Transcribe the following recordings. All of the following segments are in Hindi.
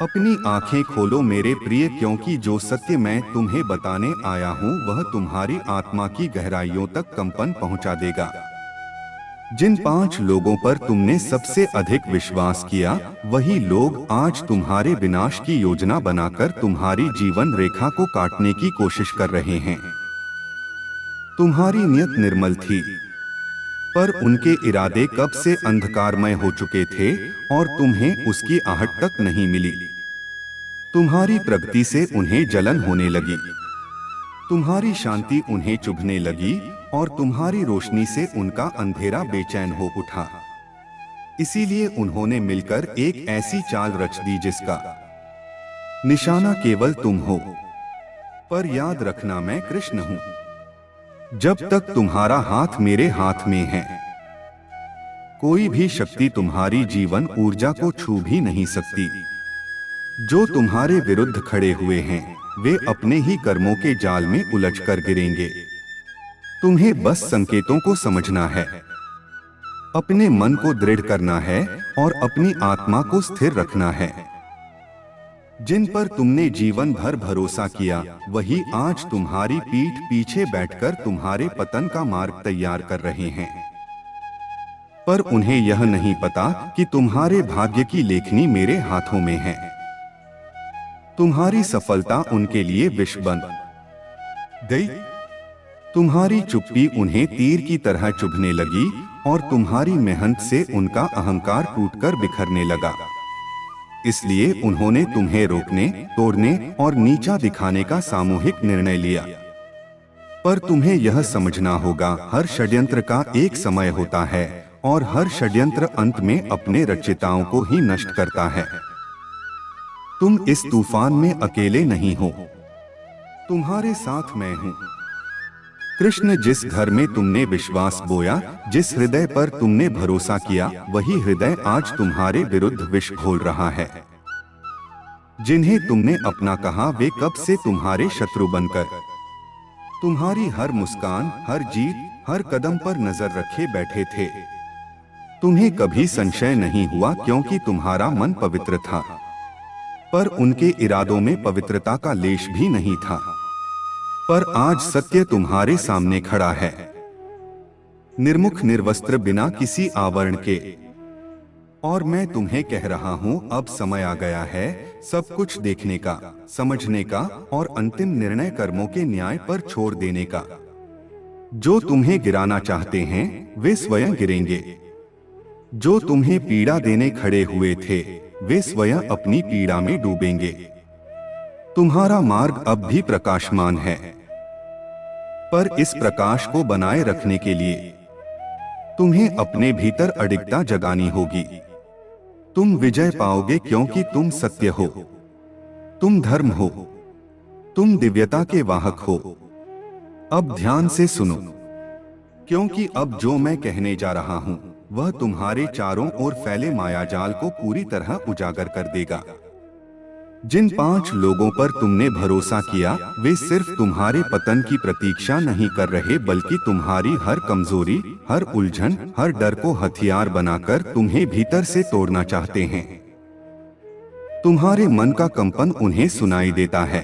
अपनी आंखें खोलो मेरे प्रिय, क्योंकि जो सत्य मैं तुम्हें बताने आया हूँ वह तुम्हारी आत्मा की गहराइयों तक कंपन पहुँचा देगा। जिन 5 लोगों पर तुमने सबसे अधिक विश्वास किया, वही लोग आज तुम्हारे विनाश की योजना बनाकर तुम्हारी जीवन रेखा को काटने की कोशिश कर रहे हैं। तुम्हारी नियत निर्मल थी, पर उनके इरादे कब से अंधकारमय हो चुके थे और तुम्हें उसकी आहट तक नहीं मिली। तुम्हारी प्रगति से उन्हें जलन होने लगी, तुम्हारी शांति उन्हें चुभने लगी और तुम्हारी रोशनी से उनका अंधेरा बेचैन हो उठा। इसीलिए उन्होंने मिलकर एक ऐसी चाल रच दी जिसका निशाना केवल तुम हो। पर याद रखना, मैं कृष्ण हूं। जब तक तुम्हारा हाथ मेरे हाथ में है, कोई भी शक्ति तुम्हारी जीवन ऊर्जा को छू भी नहीं सकती। जो तुम्हारे विरुद्ध खड़े हुए हैं, वे अपने ही कर्मों के जाल में उलझकर गिरेंगे। तुम्हें बस संकेतों को समझना है, अपने मन को दृढ़ करना है और अपनी आत्मा को स्थिर रखना है। जिन पर तुमने जीवन भर भरोसा किया, वही आज तुम्हारी पीठ पीछे बैठकर तुम्हारे पतन का मार्ग तैयार कर रहे हैं। पर उन्हें यह नहीं पता कि तुम्हारे भाग्य की लेखनी मेरे हाथों में है। तुम्हारी सफलता उनके लिए विष बन गई, तुम्हारी चुप्पी उन्हें तीर की तरह चुभने लगी और तुम्हारी मेहनत से उनका अहंकार टूटकर बिखरने लगा। इसलिए उन्होंने तुम्हें रोकने, तोड़ने और नीचा दिखाने का सामूहिक निर्णय लिया। पर तुम्हें यह समझना होगा, हर षड्यंत्र का एक समय होता है और हर षड्यंत्र अंत में अपने रचयिताओं को ही नष्ट करता है। तुम इस तूफान में अकेले नहीं हो, तुम्हारे साथ मैं हूं। कृष्ण, जिस घर में तुमने विश्वास बोया, जिस हृदय पर तुमने भरोसा किया, वही हृदय आज तुम्हारे विरुद्ध विष घोल रहा है। जिन्हें तुमने अपना कहा, वे कब से तुम्हारे शत्रु बनकर तुम्हारी हर मुस्कान, हर जीत, हर कदम पर नजर रखे बैठे थे। तुम्हें कभी संशय नहीं हुआ क्योंकि तुम्हारा मन पवित्र था, पर उनके इरादों में पवित्रता का लेश भी नहीं था। पर आज सत्य तुम्हारे सामने खड़ा है, निर्मुख, निर्वस्त्र, बिना किसी आवरण के। और मैं तुम्हें कह रहा हूं, अब समय आ गया है सब कुछ देखने का, समझने का और अंतिम निर्णय कर्मों के न्याय पर छोड़ देने का। जो तुम्हें गिराना चाहते हैं, वे स्वयं गिरेंगे। जो तुम्हें पीड़ा देने खड़े हुए थे, वे स्वयं अपनी पीड़ा में डूबेंगे। तुम्हारा मार्ग अब भी प्रकाशमान है, पर इस प्रकाश को बनाए रखने के लिए तुम्हें अपने भीतर अडिगता जगानी होगी। तुम विजय पाओगे क्योंकि तुम सत्य हो, तुम धर्म हो, तुम दिव्यता के वाहक हो। अब ध्यान से सुनो, क्योंकि अब जो मैं कहने जा रहा हूं, वह तुम्हारे चारों ओर फैले मायाजाल को पूरी तरह उजागर कर देगा। जिन 5 लोगों पर तुमने भरोसा किया, वे सिर्फ तुम्हारे पतन की प्रतीक्षा नहीं कर रहे, बल्कि तुम्हारी हर कमजोरी, हर उलझन, हर डर को हथियार बनाकर तुम्हें भीतर से तोड़ना चाहते हैं। तुम्हारे मन का कंपन उन्हें सुनाई देता है,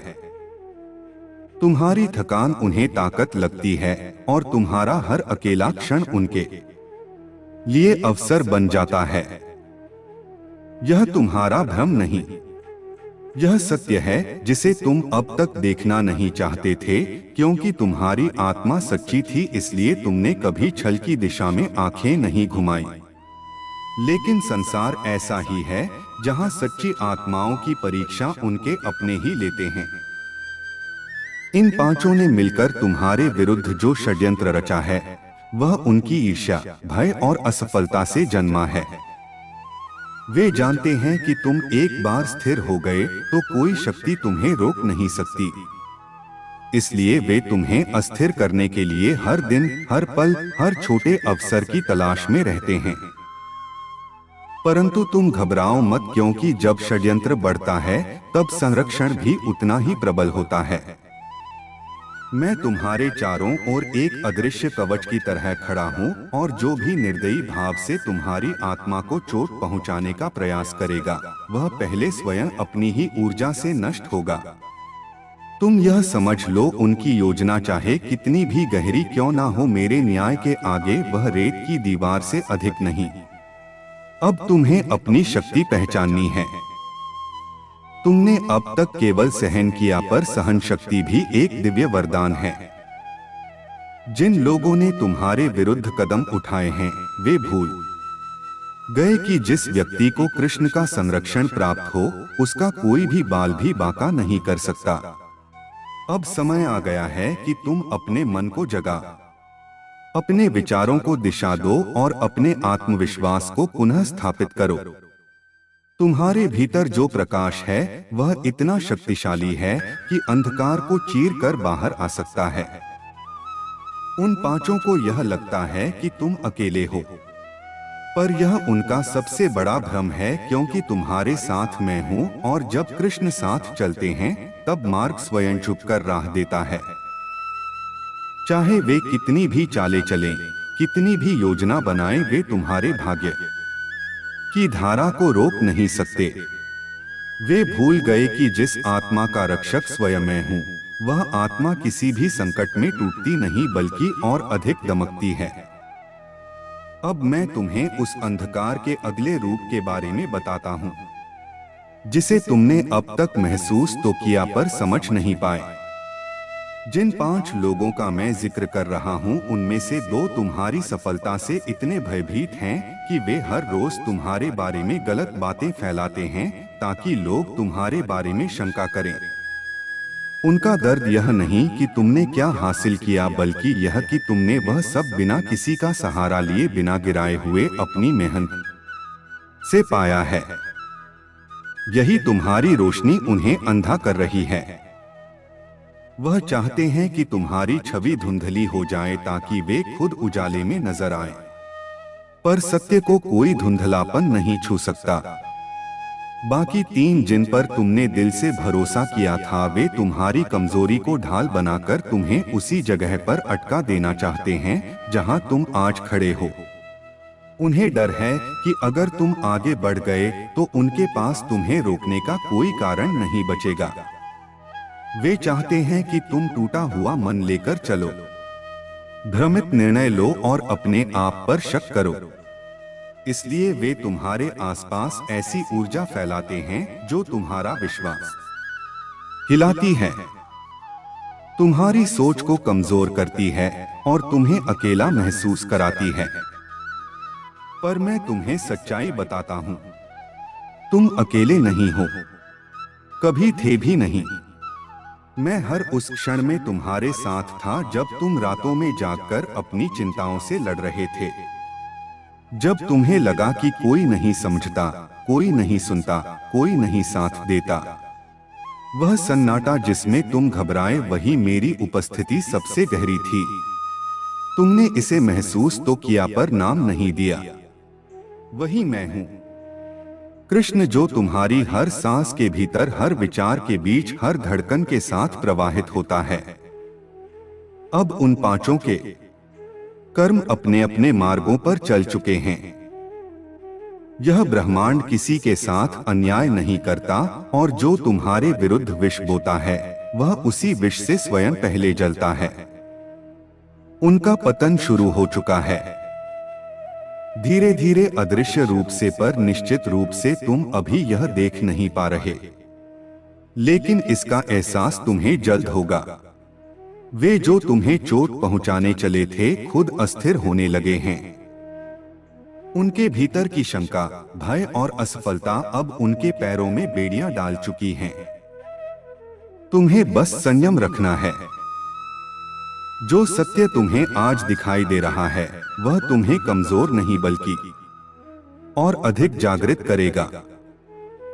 तुम्हारी थकान उन्हें ताकत लगती है और तुम्हारा हर अकेला क्षण उनके लिए अवसर बन जाता है। यह तुम्हारा भ्रम नहीं, यह सत्य है जिसे तुम अब तक देखना नहीं चाहते थे, क्योंकि तुम्हारी आत्मा सच्ची थी, इसलिए तुमने कभी छल की दिशा में आंखें नहीं घुमाई। लेकिन संसार ऐसा ही है, जहां सच्ची आत्माओं की परीक्षा उनके अपने ही लेते हैं। इन 5 ने मिलकर तुम्हारे विरुद्ध जो षड्यंत्र रचा है, वह उनकी ईर्ष्या, भय और असफलता से जन्मा है। वे जानते हैं कि तुम एक बार स्थिर हो गए तो कोई शक्ति तुम्हें रोक नहीं सकती। इसलिए वे तुम्हें अस्थिर करने के लिए हर दिन, हर पल, हर छोटे अवसर की तलाश में रहते हैं। परंतु तुम घबराओ मत, क्योंकि जब षड्यंत्र बढ़ता है, तब संरक्षण भी उतना ही प्रबल होता है। मैं तुम्हारे चारों ओर एक अदृश्य कवच की तरह खड़ा हूँ, और जो भी निर्दयी भाव से तुम्हारी आत्मा को चोट पहुँचाने का प्रयास करेगा, वह पहले स्वयं अपनी ही ऊर्जा से नष्ट होगा। तुम यह समझ लो, उनकी योजना चाहे कितनी भी गहरी क्यों ना हो, मेरे न्याय के आगे वह रेत की दीवार से अधिक नहीं। अब तुम्हें अपनी शक्ति पहचाननी है। तुमने अब तक केवल सहन किया, पर सहन शक्ति भी एक दिव्य वरदान है। जिन लोगों ने तुम्हारे विरुद्ध कदम उठाए हैं, वे भूल गए कि जिस व्यक्ति को कृष्ण का संरक्षण प्राप्त हो, उसका कोई भी बाल भी बांका नहीं कर सकता। अब समय आ गया है कि तुम अपने मन को जगा, अपने विचारों को दिशा दो और अपने आत्मविश्वास को पुनः स्थापित करो। तुम्हारे भीतर जो प्रकाश है वह इतना शक्तिशाली है कि अंधकार को चीर कर बाहर आ सकता है। उन पांचों को यह लगता है कि तुम अकेले हो, पर यह उनका सबसे बड़ा भ्रम है, क्योंकि तुम्हारे साथ मैं हूँ, और जब कृष्ण साथ चलते हैं तब मार्ग स्वयं छुपकर राह देता है। चाहे वे कितनी भी चालें चलें, कितनी भी योजना बनाएं, वे तुम्हारे भाग्य की धारा को रोक नहीं सकते। वे भूल गए कि जिस आत्मा का रक्षक स्वयं मैं हूँ, वह आत्मा किसी भी संकट में टूटती नहीं, बल्कि और अधिक दमकती है। अब मैं तुम्हें उस अंधकार के अगले रूप के बारे में बताता हूँ, जिसे तुमने अब तक महसूस तो किया पर समझ नहीं पाए। जिन 5 लोगों का मैं जिक्र कर रहा हूँ, उनमें से 2 तुम्हारी सफलता से इतने भयभीत हैं कि वे हर रोज तुम्हारे बारे में गलत बातें फैलाते हैं, ताकि लोग तुम्हारे बारे में शंका करें। उनका दर्द यह नहीं कि तुमने क्या हासिल किया, बल्कि यह कि तुमने वह सब बिना किसी का सहारा लिए, बिना गिराए हुए अपनी मेहनत से पाया है। यही तुम्हारी रोशनी उन्हें अंधा कर रही है। वह चाहते हैं कि तुम्हारी छवि धुंधली हो जाए, ताकि वे खुद उजाले में नजर आए, पर सत्य को कोई धुंधलापन नहीं छू सकता। बाकी 3 जिन पर तुमने दिल से भरोसा किया था, वे तुम्हारी कमजोरी को ढाल बनाकर तुम्हें उसी जगह पर अटका देना चाहते हैं जहां तुम आज खड़े हो। उन्हें डर है कि अगर तुम आगे बढ़ गए तो उनके पास तुम्हें रोकने का कोई कारण नहीं बचेगा। वे चाहते हैं कि तुम टूटा हुआ मन लेकर चलो, भ्रमित निर्णय लो और अपने आप पर शक करो। इसलिए वे तुम्हारे आसपास ऐसी ऊर्जा फैलाते हैं जो तुम्हारा विश्वास हिलाती है, तुम्हारी सोच को कमजोर करती है और तुम्हें अकेला महसूस कराती है। पर मैं तुम्हें सच्चाई बताता हूं, तुम अकेले नहीं हो, कभी थे भी नहीं। मैं हर उस क्षण में तुम्हारे साथ था जब तुम रातों में जागकर अपनी चिंताओं से लड़ रहे थे, जब तुम्हें लगा कि कोई नहीं समझता, कोई नहीं सुनता, कोई नहीं साथ देता। वह सन्नाटा जिसमें तुम घबराए, वही मेरी उपस्थिति सबसे गहरी थी। तुमने इसे महसूस तो किया पर नाम नहीं दिया। वही मैं हूं, कृष्ण, जो तुम्हारी हर सांस के भीतर, हर विचार के बीच, हर धड़कन के साथ प्रवाहित होता है। अब उन 5 के कर्म अपने अपने मार्गों पर चल चुके हैं। यह ब्रह्मांड किसी के साथ अन्याय नहीं करता, और जो तुम्हारे विरुद्ध विष बोता है वह उसी विष से स्वयं पहले जलता है। उनका पतन शुरू हो चुका है, धीरे धीरे, अदृश्य रूप से, पर निश्चित रूप से तुम अभी यह देख नहीं पा रहे, लेकिन इसका एहसास तुम्हें जल्द होगा। वे जो तुम्हें चोट पहुंचाने चले थे, खुद अस्थिर होने लगे हैं। उनके भीतर की शंका, भय और असफलता अब उनके पैरों में बेड़ियां डाल चुकी हैं। तुम्हें बस संयम रखना है। जो सत्य तुम्हें आज दिखाई दे रहा है वह तुम्हें कमजोर नहीं बल्कि और अधिक जागृत करेगा।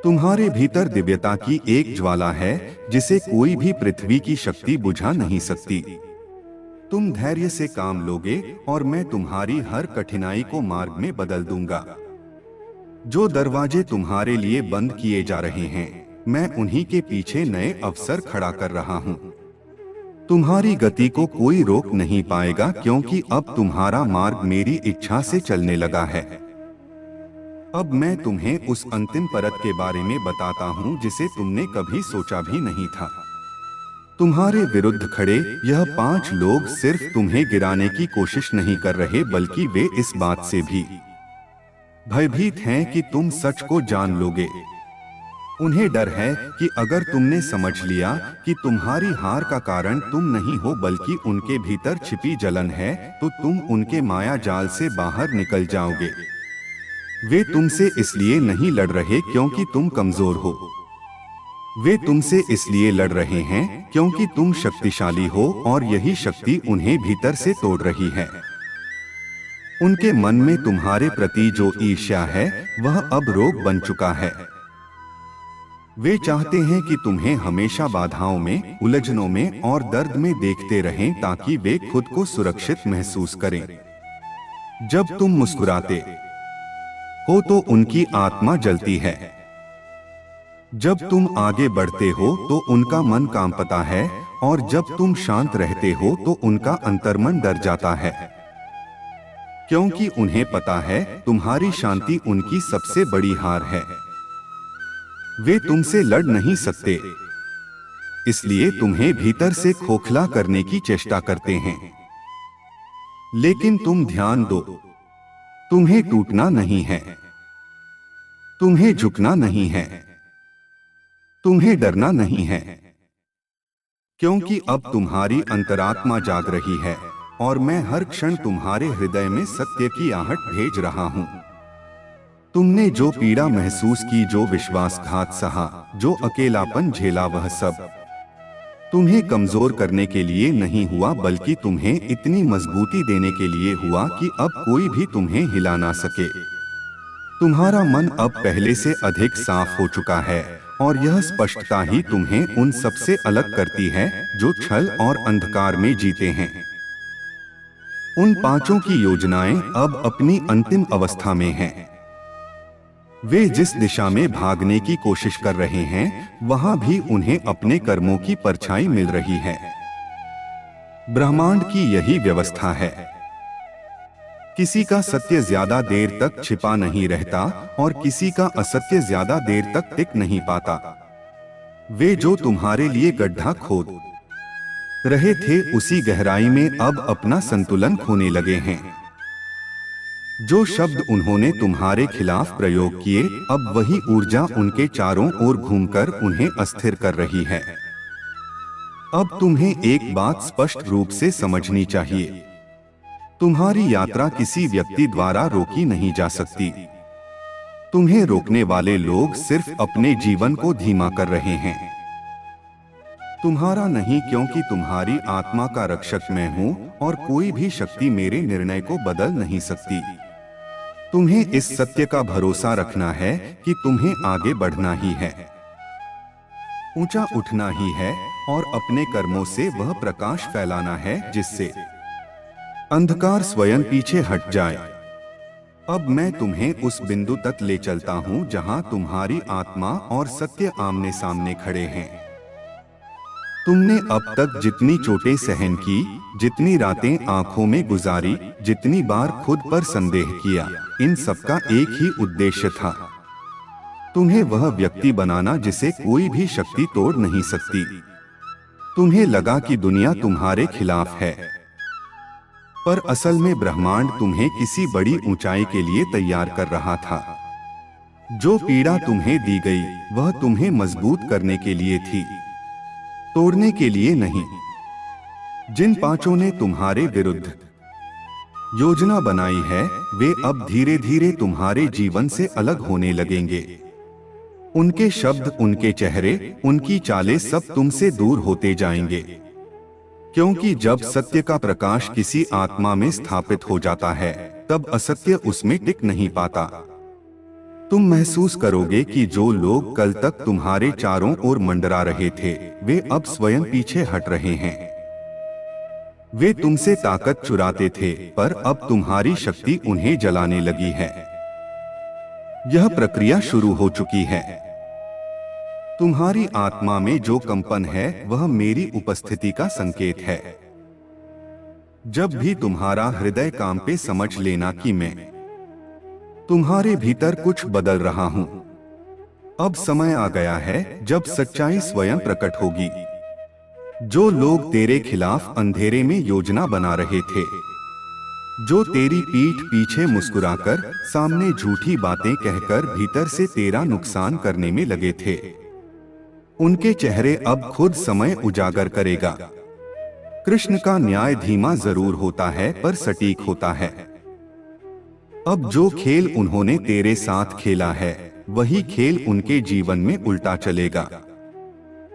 तुम्हारे भीतर दिव्यता की एक ज्वाला है जिसे कोई भी पृथ्वी की शक्ति बुझा नहीं सकती। तुम धैर्य से काम लोगे और मैं तुम्हारी हर कठिनाई को मार्ग में बदल दूंगा। जो दरवाजे तुम्हारे लिए बंद किए जा रहे हैं, मैं उन्हीं के पीछे नए अवसर खड़ा कर रहा हूं। तुम्हारी गति को कोई रोक नहीं पाएगा, क्योंकि अब तुम्हारा मार्ग मेरी इच्छा से चलने लगा है। अब मैं तुम्हें उस अंतिम परत के बारे में बताता हूँ जिसे तुमने कभी सोचा भी नहीं था। तुम्हारे विरुद्ध खड़े यह 5 लोग सिर्फ तुम्हें गिराने की कोशिश नहीं कर रहे, बल्कि वे इस बात से भी भयभीत हैं कि तुम सच को जान लोगे। उन्हें डर है कि अगर तुमने समझ लिया कि तुम्हारी हार का कारण तुम नहीं हो बल्कि उनके भीतर छिपी जलन है, तो तुम उनके माया जाल से बाहर निकल जाओगे। वे तुमसे इसलिए नहीं लड़ रहे क्योंकि तुम कमजोर हो, वे तुमसे इसलिए लड़ रहे हैं क्योंकि तुम शक्तिशाली हो और यही शक्ति उन्हें भीतर से तोड़ रही है। उनके मन में तुम्हारे प्रति जो ईर्ष्या है वह अब रोग बन चुका है। वे चाहते हैं कि तुम्हें हमेशा बाधाओं में, उलझनों में और दर्द में देखते रहें ताकि वे खुद को सुरक्षित महसूस करें। जब तुम मुस्कुराते हो तो उनकी आत्मा जलती है, जब तुम आगे बढ़ते हो तो उनका मन कांपता है, और जब तुम शांत रहते हो तो उनका अंतर्मन डर जाता है, क्योंकि उन्हें पता है तुम्हारी शांति उनकी सबसे बड़ी हार है। वे तुमसे लड़ नहीं सकते, इसलिए तुम्हें भीतर से खोखला करने की चेष्टा करते हैं। लेकिन तुम ध्यान दो, तुम्हें टूटना नहीं है, तुम्हें झुकना नहीं है, तुम्हें डरना नहीं है, क्योंकि अब तुम्हारी अंतरात्मा जाग रही है और मैं हर क्षण तुम्हारे हृदय में सत्य की आहट भेज रहा हूं। तुमने जो पीड़ा महसूस की, जो विश्वासघात सहा, जो अकेलापन झेला, वह सब तुम्हें कमजोर करने के लिए नहीं हुआ बल्कि तुम्हें इतनी मजबूती देने के लिए हुआ कि अब कोई भी तुम्हें हिला ना सके। तुम्हारा मन अब पहले से अधिक साफ हो चुका है और यह स्पष्टता ही तुम्हें उन सबसे अलग करती है जो छल और अंधकार में जीते हैं। उन पांचों की योजनाएं अब अपनी अंतिम अवस्था में हैं। वे जिस दिशा में भागने की कोशिश कर रहे हैं वहां भी उन्हें अपने कर्मों की परछाई मिल रही है। ब्रह्मांड की यही व्यवस्था है। किसी का सत्य ज्यादा देर तक छिपा नहीं रहता और किसी का असत्य ज्यादा देर तक टिक नहीं पाता। वे जो तुम्हारे लिए गड्ढा खोद रहे थे उसी गहराई में अब अपना संतुलन खोने लगे हैं। जो शब्द उन्होंने तुम्हारे खिलाफ प्रयोग किए, अब वही ऊर्जा उनके चारों ओर घूमकर उन्हें अस्थिर कर रही है। अब तुम्हें एक बात स्पष्ट रूप से समझनी चाहिए, तुम्हारी यात्रा किसी व्यक्ति द्वारा रोकी नहीं जा सकती। तुम्हें रोकने वाले लोग सिर्फ अपने जीवन को धीमा कर रहे हैं, तुम्हारा नहीं, क्योंकि तुम्हारी आत्मा का रक्षक मैं हूं और कोई भी शक्ति मेरे निर्णय को बदल नहीं सकती। तुम्हें इस सत्य का भरोसा रखना है कि तुम्हें आगे बढ़ना ही है, ऊंचा उठना ही है और अपने कर्मों से वह प्रकाश फैलाना है जिससे अंधकार स्वयं पीछे हट जाए। अब मैं तुम्हें उस बिंदु तक ले चलता हूं जहां तुम्हारी आत्मा और सत्य आमने सामने खड़े हैं। तुमने अब तक जितनी चोटें सहन की, जितनी रातें आंखों में गुजारी, जितनी बार खुद पर संदेह किया, इन सबका एक ही उद्देश्य था, तुम्हें वह व्यक्ति बनाना जिसे कोई भी शक्ति तोड़ नहीं सकती। तुम्हें लगा कि दुनिया तुम्हारे खिलाफ है, पर असल में ब्रह्मांड तुम्हें किसी बड़ी ऊंचाई के लिए तैयार कर रहा था। जो पीड़ा तुम्हें दी गई वह तुम्हें मजबूत करने के लिए थी, तोड़ने के लिए नहीं। जिन पांचों ने तुम्हारे विरुद्ध योजना बनाई है वे अब धीरे धीरे तुम्हारे जीवन से अलग होने लगेंगे। उनके शब्द, उनके चेहरे, उनकी चालें सब तुमसे दूर होते जाएंगे, क्योंकि जब सत्य का प्रकाश किसी आत्मा में स्थापित हो जाता है तब असत्य उसमें टिक नहीं पाता। तुम महसूस करोगे कि जो लोग कल तक तुम्हारे चारों ओर मंडरा रहे थे वे अब स्वयं पीछे हट रहे हैं। वे तुमसे ताकत चुराते थे पर अब तुम्हारी शक्ति उन्हें जलाने लगी है। यह प्रक्रिया शुरू हो चुकी है। तुम्हारी आत्मा में जो कंपन है वह मेरी उपस्थिति का संकेत है। जब भी तुम्हारा हृदय कांपे, समझ लेना कि मैं तुम्हारे भीतर कुछ बदल रहा हूं। अब समय आ गया है जब सच्चाई स्वयं प्रकट होगी। जो लोग तेरे खिलाफ अंधेरे में योजना बना रहे थे, जो तेरी पीठ पीछे मुस्कुराकर, सामने झूठी बातें कहकर भीतर से तेरा नुकसान करने में लगे थे, उनके चेहरे अब खुद समय उजागर करेगा। कृष्ण का न्याय धीमा जरूर होता है पर सटीक होता है। अब जो खेल उन्होंने तेरे साथ खेला है वही खेल उनके जीवन में उल्टा चलेगा।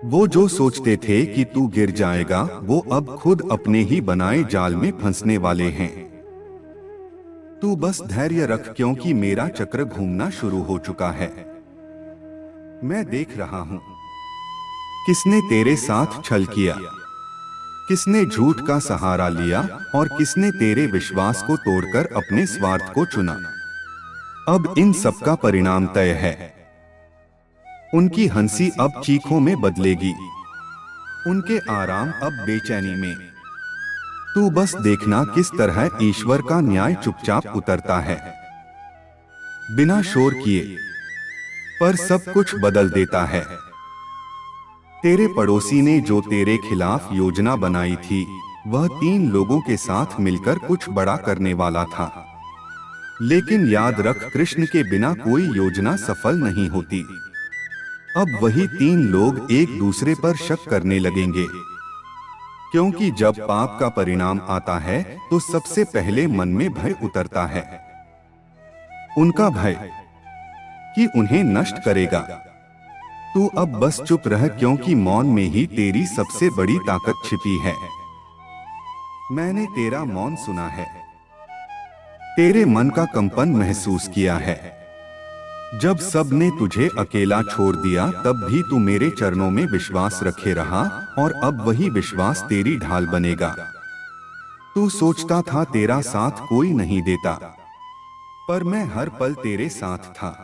वो जो सोचते थे कि तू गिर जाएगा, वो अब खुद अपने ही बनाए जाल में फंसने वाले हैं। तू बस धैर्य रख, क्योंकि मेरा चक्र घूमना शुरू हो चुका है। मैं देख रहा हूं किसने तेरे साथ छल किया, किसने झूठ का सहारा लिया और किसने तेरे विश्वास को तोड़कर अपने स्वार्थ को चुना। अब इन सब का परिणाम तय है। उनकी हंसी अब चीखों में बदलेगी, उनके आराम अब बेचैनी में। तू बस देखना किस तरह ईश्वर का न्याय चुपचाप उतरता है, बिना शोर किए, पर सब कुछ बदल देता है। तेरे पड़ोसी ने जो तेरे खिलाफ योजना बनाई थी, वह 3 लोगों के साथ मिलकर कुछ बड़ा करने वाला था। लेकिन याद रख, कृष्ण के बिना कोई योजना सफल नहीं होती। अब वही 3 लोग एक दूसरे पर शक करने लगेंगे, क्योंकि जब पाप का परिणाम आता है तो सबसे पहले मन में भय उतरता है। उनका भय कि उन्हें नष्ट करेगा। तू अब बस चुप रह, क्योंकि मौन में ही तेरी सबसे बड़ी ताकत छिपी है। मैंने तेरा मौन सुना है, तेरे मन का कंपन महसूस किया है। जब सब ने तुझे अकेला छोड़ दिया, तब भी तू मेरे चरणों में विश्वास रखे रहा, और अब वही विश्वास तेरी ढाल बनेगा। तू सोचता था तेरा साथ कोई नहीं देता, पर मैं हर पल तेरे साथ था।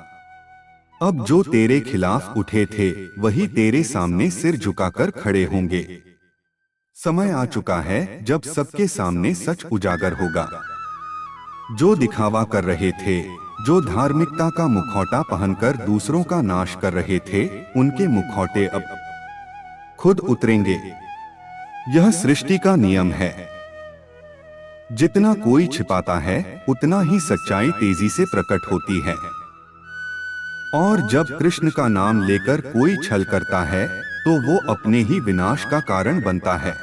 अब जो तेरे खिलाफ उठे थे वही तेरे सामने सिर झुकाकर खड़े होंगे। समय आ चुका है जब सबके सामने सच उजागर होगा। जो दिखावा कर रहे थे, जो धार्मिकता का मुखौटा पहनकर दूसरों का नाश कर रहे थे, उनके मुखौटे अब खुद उतरेंगे। यह सृष्टि का नियम है। जितना कोई छिपाता है, उतना ही सच्चाई तेजी से प्रकट होती है। और जब कृष्ण का नाम लेकर कोई छल करता है, तो वो अपने ही विनाश का कारण बनता है।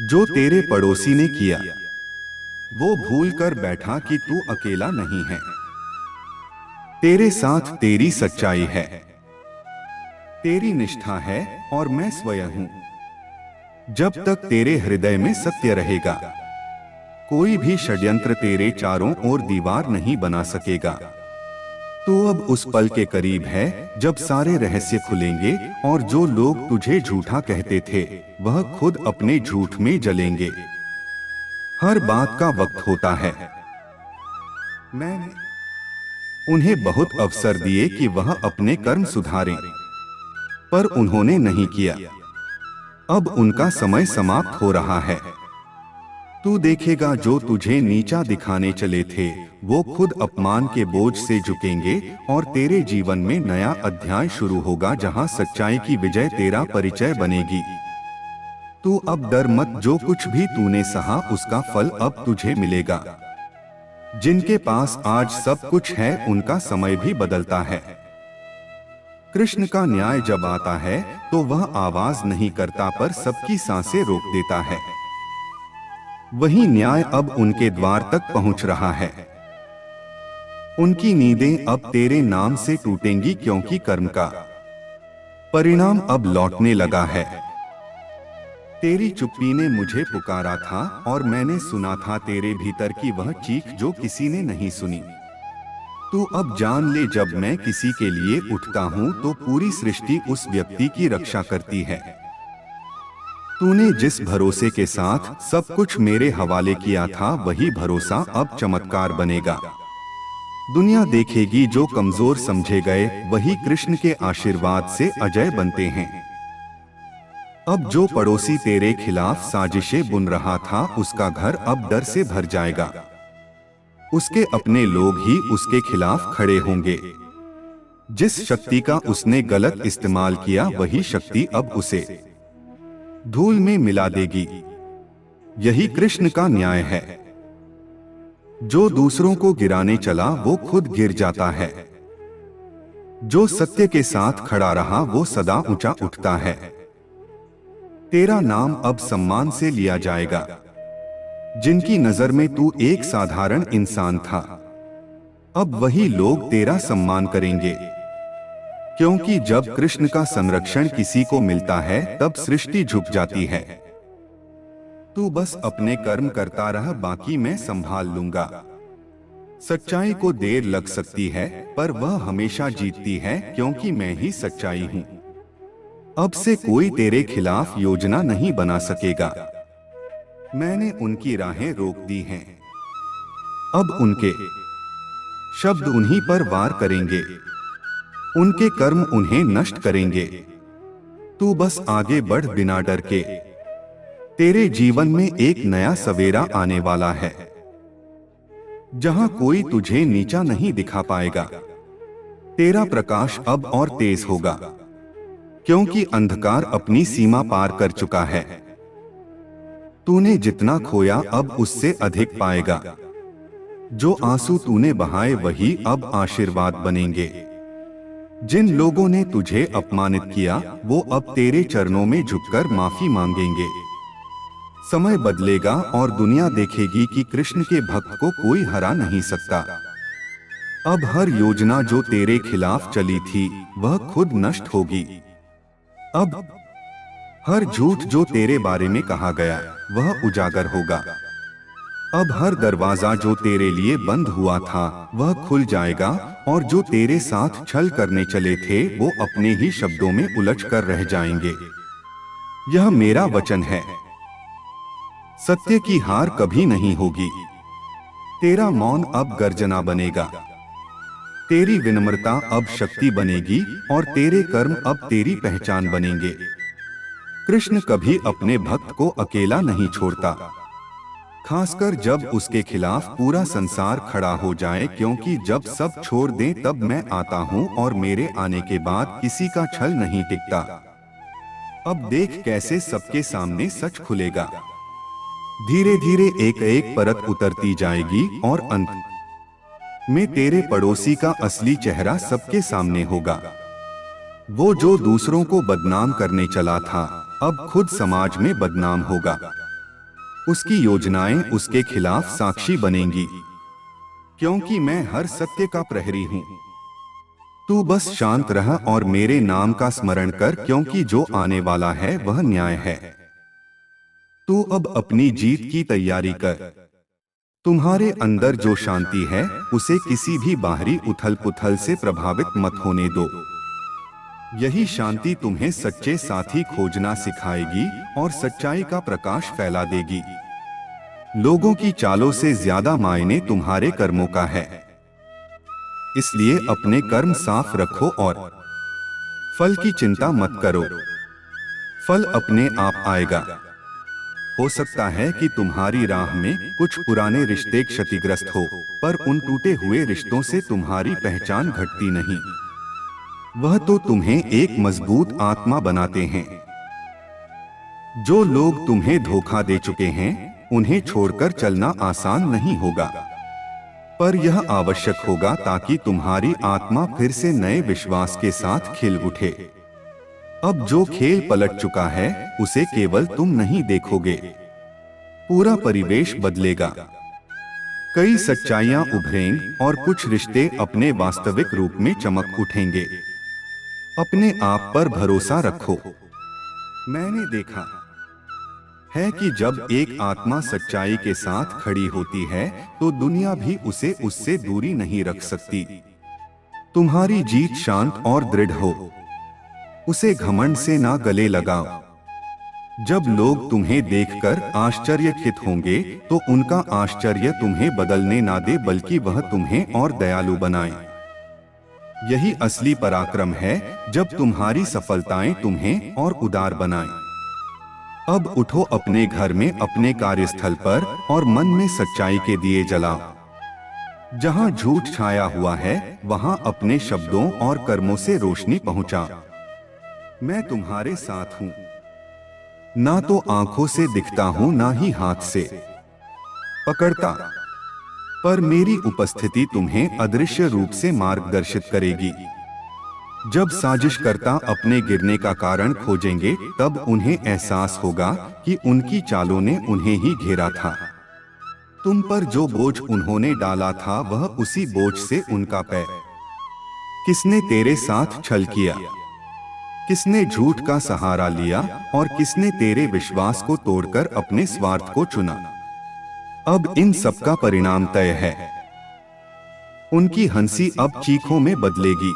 जो तेरे पड़ोसी ने किया, वो भूल कर बैठा कि तू अकेला नहीं है। तेरे साथ तेरी सच्चाई है, तेरी निष्ठा है, और मैं स्वयं हूं। जब तक तेरे हृदय में सत्य रहेगा, कोई भी षड्यंत्र तेरे चारों ओर दीवार नहीं बना सकेगा। तू अब उस पल के करीब है जब सारे रहस्य खुलेंगे, और जो लोग तुझे झूठा कहते थे, वह खुद अपने झूठ में जलेंगे। हर बात का वक्त होता है। मैंने उन्हें बहुत अवसर दिए कि वह अपने कर्म सुधारें, पर उन्होंने नहीं किया। अब उनका समय समाप्त हो रहा है। तू देखेगा, जो तुझे नीचा दिखाने चले थे, वो खुद अपमान के बोझ से झुकेंगे, और तेरे जीवन में नया अध्याय शुरू होगा जहां सच्चाई की विजय तेरा परिचय बनेगी। तू अब डर मत, जो कुछ भी तूने सहा उसका फल अब तुझे मिलेगा। जिनके पास आज सब कुछ है, उनका समय भी बदलता है। कृष्ण का न्याय जब आता है तो वह आवाज नहीं करता, पर सबकी सांसें रोक देता है। वही न्याय अब उनके द्वार तक पहुंच रहा है। उनकी नींदें अब तेरे नाम से टूटेंगी, क्योंकि कर्म का परिणाम अब लौटने लगा है। तेरी चुप्पी ने मुझे पुकारा था, और मैंने सुना था तेरे भीतर की वह चीख जो किसी ने नहीं सुनी। तू अब जान ले, जब मैं किसी के लिए उठता हूं तो पूरी सृष्टि उस व्यक्ति की रक्षा करती है। तूने जिस भरोसे के साथ सब कुछ मेरे हवाले किया था, वही भरोसा अब चमत्कार बनेगा। दुनिया देखेगी जो कमजोर समझे गए वही कृष्ण के आशीर्वाद से अजय बनते हैं। अब जो पड़ोसी तेरे खिलाफ साजिशें बुन रहा था उसका घर अब डर से भर जाएगा। उसके अपने लोग ही उसके खिलाफ खड़े होंगे। जिस शक्ति का उसने गलत इस्तेमाल किया वही शक्ति अब उसे धूल में मिला देगी। यही कृष्ण का न्याय है। जो दूसरों को गिराने चला वो खुद गिर जाता है। जो सत्य के साथ खड़ा रहा वो सदा ऊंचा उठता है। तेरा नाम अब सम्मान से लिया जाएगा। जिनकी नजर में तू एक साधारण इंसान था, अब वही लोग तेरा सम्मान करेंगे। क्योंकि जब कृष्ण का संरक्षण किसी को मिलता है तब सृष्टि झुक जाती है। तू बस अपने कर्म करता रह, बाकी मैं संभाल लूंगा। सच्चाई को देर लग सकती है पर वह हमेशा जीतती है, क्योंकि मैं ही सच्चाई हूं। अब से कोई तेरे खिलाफ योजना नहीं बना सकेगा। मैंने उनकी राहें रोक दी हैं। अब उनके शब्द उन्हीं पर वार करेंगे। उनके कर्म उन्हें नष्ट करेंगे। तू बस आगे बढ़ बिना डर के। तेरे जीवन में एक नया सवेरा आने वाला है, जहां कोई तुझे नीचा नहीं दिखा पाएगा। तेरा प्रकाश अब और तेज होगा, क्योंकि अंधकार अपनी सीमा पार कर चुका है। तूने जितना खोया अब उससे अधिक पाएगा। जो आंसू तूने बहाए वही अब आशीर्वाद बनेंगे। जिन लोगों ने तुझे अपमानित किया वो अब तेरे चरणों में झुककर माफी मांगेंगे। समय बदलेगा और दुनिया देखेगी कि कृष्ण के भक्त को कोई हरा नहीं सकता। अब हर योजना जो तेरे खिलाफ चली थी वह खुद नष्ट होगी। अब हर झूठ जो तेरे बारे में कहा गया वह उजागर होगा। अब हर दरवाजा जो तेरे लिए बंद हुआ था वह खुल जाएगा, और जो तेरे साथ छल करने चले थे वो अपने ही शब्दों में उलझ कर रह जाएंगे। यह मेरा वचन है। सत्य की हार कभी नहीं होगी। तेरा मौन अब गर्जना बनेगा। तेरी विनम्रता अब शक्ति बनेगी और तेरे कर्म अब तेरी पहचान बनेंगे। कृष्ण कभी अपने भक्त को अकेला नहीं छोड़ता, खासकर जब उसके खिलाफ पूरा संसार खड़ा हो जाए, क्योंकि जब सब छोड़ दें तब मैं आता हूं और मेरे आने के बाद किसी का छल नहीं टिकता। अब देख कैसे सबके सामने सच खुलेगा। धीरे धीरे एक एक परत उतरती जाएगी और अंत में तेरे पड़ोसी का असली चेहरा सबके सामने होगा। वो जो दूसरों को बदनाम करने चला था अब खुद समाज में बदनाम होगा। उसकी योजनाएं उसके खिलाफ साक्षी बनेंगी, क्योंकि मैं हर सत्य का प्रहरी हूं। तू बस शांत रह और मेरे नाम का स्मरण कर, क्योंकि जो आने वाला है वह न्याय है। तू अब अपनी जीत की तैयारी कर। तुम्हारे अंदर जो शांति है उसे किसी भी बाहरी उथल पुथल से प्रभावित मत होने दो। यही शांति तुम्हें सच्चे साथी खोजना सिखाएगी और सच्चाई का प्रकाश फैला देगी। लोगों की चालों से ज्यादा मायने तुम्हारे कर्मों का है। इसलिए अपने कर्म साफ रखो और फल की चिंता मत करो। फल अपने आप आएगा। हो सकता है कि तुम्हारी राह में कुछ पुराने रिश्ते क्षतिग्रस्त हो, पर उन टूटे हुए रिश्तों से तुम्हारी पहचान घटती नहीं। वह तो तुम्हें एक मजबूत आत्मा बनाते हैं। जो लोग तुम्हें धोखा दे चुके हैं उन्हें छोड़कर चलना आसान नहीं होगा, पर यह आवश्यक होगा ताकि तुम्हारी आत्मा फिर से नए विश्वास के साथ खिल उठे। अब जो खेल पलट चुका है उसे केवल तुम नहीं देखोगे, पूरा परिवेश बदलेगा। कई सच्चाइयां उभरेंगी और कुछ रिश्ते अपने वास्तविक रूप में चमक उठेंगे। अपने आप पर भरोसा रखो। मैंने देखा है कि जब एक आत्मा सच्चाई के साथ खड़ी होती है तो दुनिया भी उसे उससे दूरी नहीं रख सकती। तुम्हारी जीत शांत और दृढ़ हो। उसे घमंड से ना गले लगाओ। जब लोग तुम्हें देखकर आश्चर्यचकित होंगे तो उनका आश्चर्य तुम्हें बदलने ना दे, बल्कि वह तुम्हें और दयालु बनाए। यही असली पराक्रम है, जब तुम्हारी सफलताएं तुम्हें और उदार बनाएं। अब उठो, अपने घर में, अपने कार्यस्थल पर और मन में सच्चाई के दिए जलाओ। जहां झूठ छाया हुआ है वहां अपने शब्दों और कर्मों से रोशनी पहुंचा। मैं तुम्हारे साथ हूं, ना तो आंखों से दिखता हूं ना ही हाथ से पकड़ता, पर मेरी उपस्थिति तुम्हें अदृश्य रूप से मार्गदर्शित करेगी। जब साजिशकर्ता अपने गिरने का कारण खोजेंगे तब उन्हें एहसास होगा कि उनकी चालों ने उन्हें ही घेरा था। तुम पर जो बोझ उन्होंने डाला था वह उसी बोझ से उनका पैर। किसने तेरे साथ छल किया, किसने झूठ का सहारा लिया और किसने तेरे विश्वास को तोड़कर अपने स्वार्थ को चुना। अब इन सब का परिणाम तय है। उनकी हंसी अब चीखों में बदलेगी,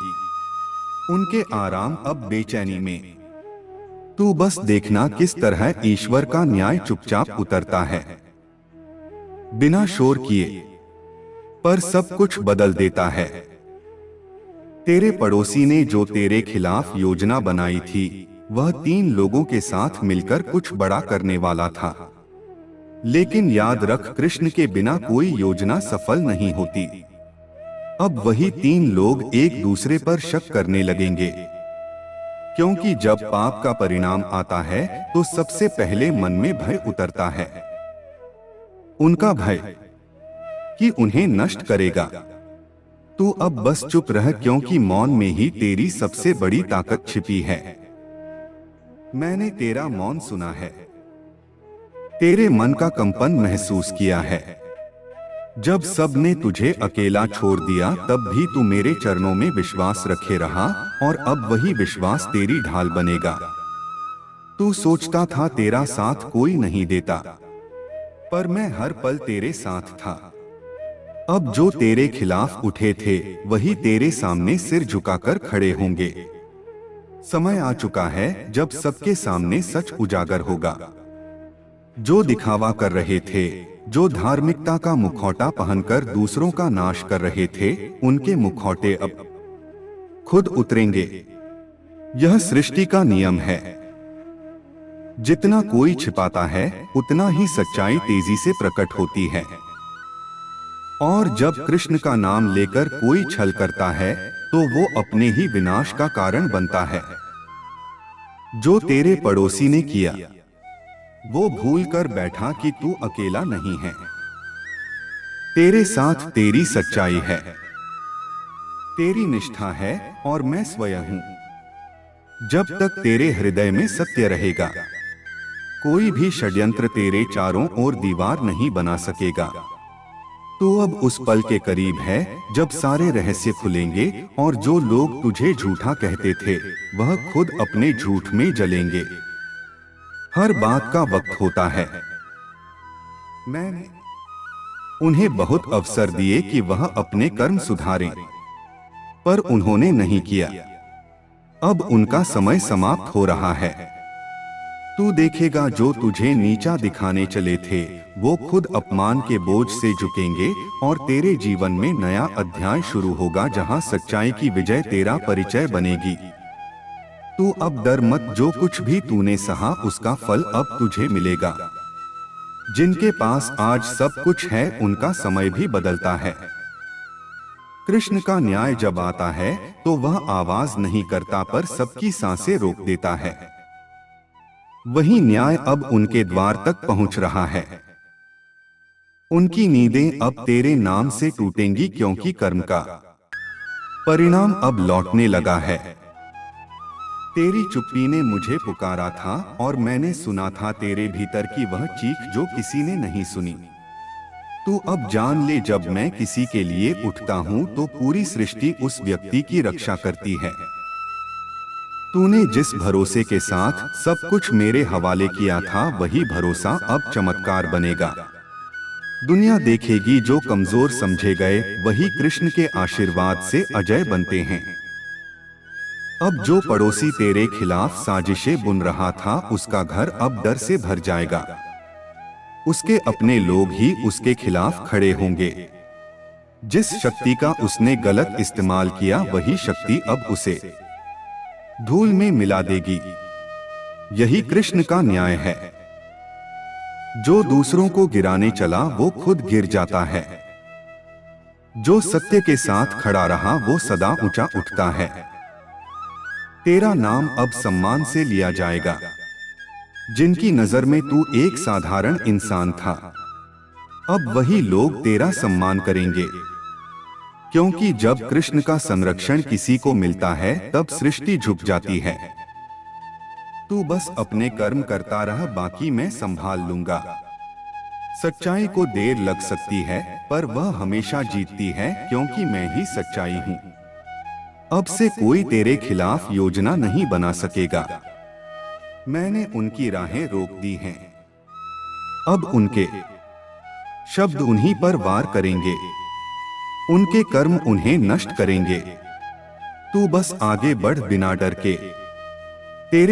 उनके आराम अब बेचैनी में। तू बस देखना किस तरह ईश्वर का न्याय चुपचाप उतरता है, बिना शोर किए, पर सब कुछ बदल देता है। तेरे पड़ोसी ने जो तेरे खिलाफ योजना बनाई थी वह 3 लोगों के साथ मिलकर कुछ बड़ा करने वाला था, लेकिन याद रख, कृष्ण के बिना कोई योजना सफल नहीं होती। अब वही 3 लोग एक दूसरे पर शक करने लगेंगे, क्योंकि जब पाप का परिणाम आता है तो सबसे पहले मन में भय उतरता है। उनका भय कि उन्हें नष्ट करेगा। तू अब बस चुप रह, क्योंकि मौन में ही तेरी सबसे बड़ी ताकत छिपी है। मैंने तेरा मौन सुना है, तेरे मन का कंपन महसूस किया है। जब सब ने तुझे अकेला छोड़ दिया तब भी तू मेरे चरणों में विश्वास रखे रहा, और अब वही विश्वास तेरी ढाल बनेगा। तू सोचता था तेरा साथ कोई नहीं देता, पर मैं हर पल तेरे साथ था। अब जो तेरे खिलाफ उठे थे वही तेरे सामने सिर झुकाकर खड़े होंगे। समय आ चुका है जब सबके सामने सच उजागर होगा। जो दिखावा कर रहे थे, जो धार्मिकता का मुखौटा पहनकर दूसरों का नाश कर रहे थे, उनके मुखौटे अब खुद उतरेंगे। यह सृष्टि का नियम है। जितना कोई छिपाता है उतना ही सच्चाई तेजी से प्रकट होती है। और जब कृष्ण का नाम लेकर कोई छल करता है तो वो अपने ही विनाश का कारण बनता है। जो तेरे पड़ोसी ने किया वो भूल कर बैठा कि तू अकेला नहीं है। तेरे साथ तेरी सच्चाई है, तेरी निष्ठा है, और मैं स्वयं हूं। जब तक तेरे हृदय में सत्य रहेगा कोई भी षड्यंत्र तेरे चारों ओर दीवार नहीं बना सकेगा। तू अब उस पल के करीब है जब सारे रहस्य खुलेंगे और जो लोग तुझे झूठा कहते थे वह खुद अपने झूठ में जलेंगे। हर बात का वक्त होता है। मैंने उन्हें बहुत अवसर दिए कि वह अपने कर्म सुधारें, पर उन्होंने नहीं किया। अब उनका समय समाप्त हो रहा है। तू देखेगा जो तुझे नीचा दिखाने चले थे वो खुद अपमान के बोझ से झुकेंगे, और तेरे जीवन में नया अध्याय शुरू होगा जहां सच्चाई की विजय तेरा परिचय बनेगी। तू अब डर मत, जो कुछ भी तूने सहा उसका फल अब तुझे मिलेगा। जिनके पास आज सब कुछ है उनका समय भी बदलता है। कृष्ण का न्याय जब आता है तो वह आवाज नहीं करता पर सबकी सांसें रोक देता है। वही न्याय अब उनके द्वार तक पहुंच रहा है। उनकी नींदें अब तेरे नाम से टूटेंगी, क्योंकि कर्म का परिणाम अब लौटने लगा है। तेरी चुप्पी ने मुझे पुकारा था और मैंने सुना था तेरे भीतर की वह चीख जो किसी ने नहीं सुनी। तू अब जान ले, जब मैं किसी के लिए उठता हूँ तो पूरी सृष्टि उस व्यक्ति की रक्षा करती है। तूने जिस भरोसे के साथ सब कुछ मेरे हवाले किया था वही भरोसा अब चमत्कार बनेगा। दुनिया देखेगी जो कमजोर समझे गए वही कृष्ण के आशीर्वाद से अजय बनते हैं। अब जो पड़ोसी तेरे खिलाफ साजिशें बुन रहा था, उसका घर अब डर से भर जाएगा। उसके अपने लोग ही उसके खिलाफ खड़े होंगे। जिस शक्ति का उसने गलत इस्तेमाल किया, वही शक्ति अब उसे धूल में मिला देगी। यही कृष्ण का न्याय है। जो दूसरों को गिराने चला, वो खुद गिर जाता है। जो सत्य के साथ खड़ा रहा, वो सदा ऊंचा उठता है। तेरा नाम अब सम्मान से लिया जाएगा। जिनकी नजर में तू एक साधारण इंसान था, अब वही लोग तेरा सम्मान करेंगे। क्योंकि जब कृष्ण का संरक्षण किसी को मिलता है, तब सृष्टि झुक जाती है। तू बस अपने कर्म करता रह, बाकी मैं संभाल लूंगा। सच्चाई को देर लग सकती है, पर वह हमेशा जीतती है, क्योंकि मैं ही सच्चाई हूँ। अब से कोई तेरे खिलाफ योजना नहीं बना सकेगा। मैंने उनकी राहें रोक दी हैं। अब उनके शब्द उन्हीं पर वार करेंगे। उनके कर्म उन्हें नष्ट करेंगे। तू बस आगे बढ़ बिना डर के। तेरे